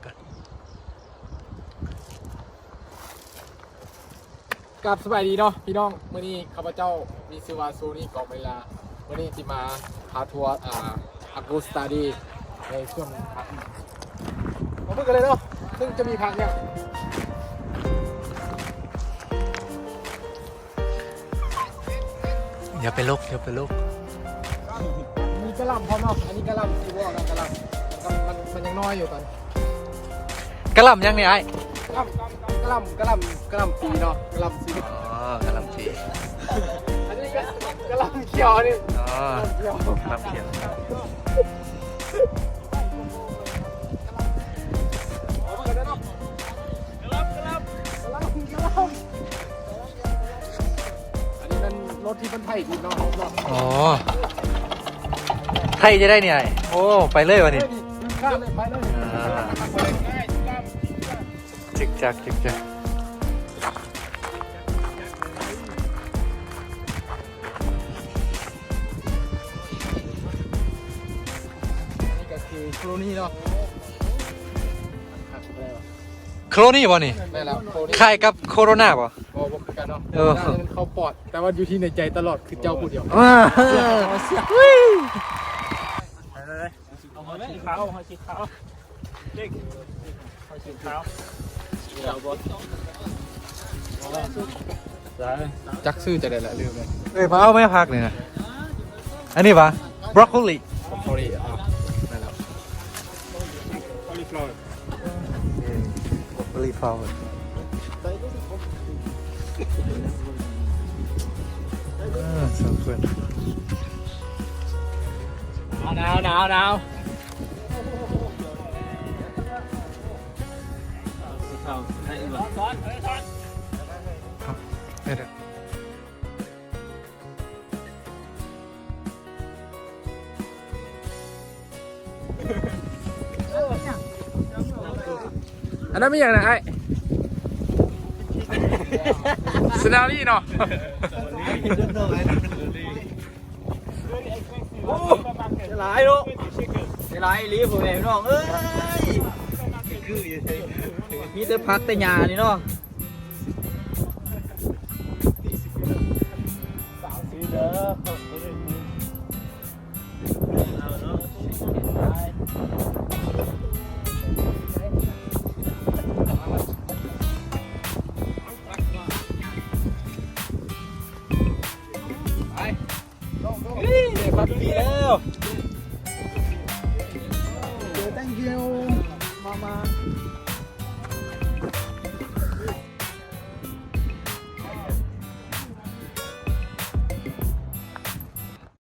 ก่อนกับสบายดีเนาะพี่น้องเมื่อนี้ข้าพเจ้ามีชื่อว่าโซนี่กองเวลาเมื่อนี้ที่มาพาทัวร์อากูสตาดีในช่วงพักมาพูดกันเลยเนาะซึ่งจะมีพักเนี่ย อย่าไปลุกอย่าไปลุก มีกระหล่ำพร้อมเนาะอันนี้กระหล่ำที่ว่ากันกระหล่ำมันยังน้อยอยู่ตอน กระหล่ำยังเนี่ยไอ้ กระหล่ำปีเนาะกระหล่ำสี อ๋อกระหล่ำปี อันนี้กระหล่ำเขียวนี่ อ๋อก ระหล่ำเขียว กระหล่ำเขียว เอามากันเนาะกระหล่ำอันนี้เป็นรถที่เป็นไผ่ดินเนาะ อ๋อไทยจะได้เนี่ยไอ้โอ้ไปเลยวะนี่ ข้ามเลยไปเลย จิกจักจิกจัก นี่ก็คือโคลนี่เนาะ โครนี่ป่ะนี่ ได้แล้วโคลนี่ คล้ายกับโคโรนาป่ะ บอกกันเนาะ เออ มันเข้าปอดแต่ว่าอยู่ที่ในใจตลอดคือเจ้าผู้เดียว ว้า เอาสีขาวเอาสีขาวเด็กเอาสีขาวเอาบอล จักซื่อจะได้ละลืมเลย เอ้ยมาเอาไม่พักเลยนะอันนี้ป่ะบรอกโคลี โคลนี่อ่ะได้แล้ว คอลิฟลอร์ บรอกโคลีฟลาวเวอร์สองคน หนาวสีขาวได้อีกแล้วซ้อน ไม่ได้ อันนั้นไม่อย่างไรไอ้สนารี่เนาะ หลายลูกหลายลีผมเองน้องเอ้ยมีแต่พักแต่ยานี่เนาะพักดีแล้ว thank you มา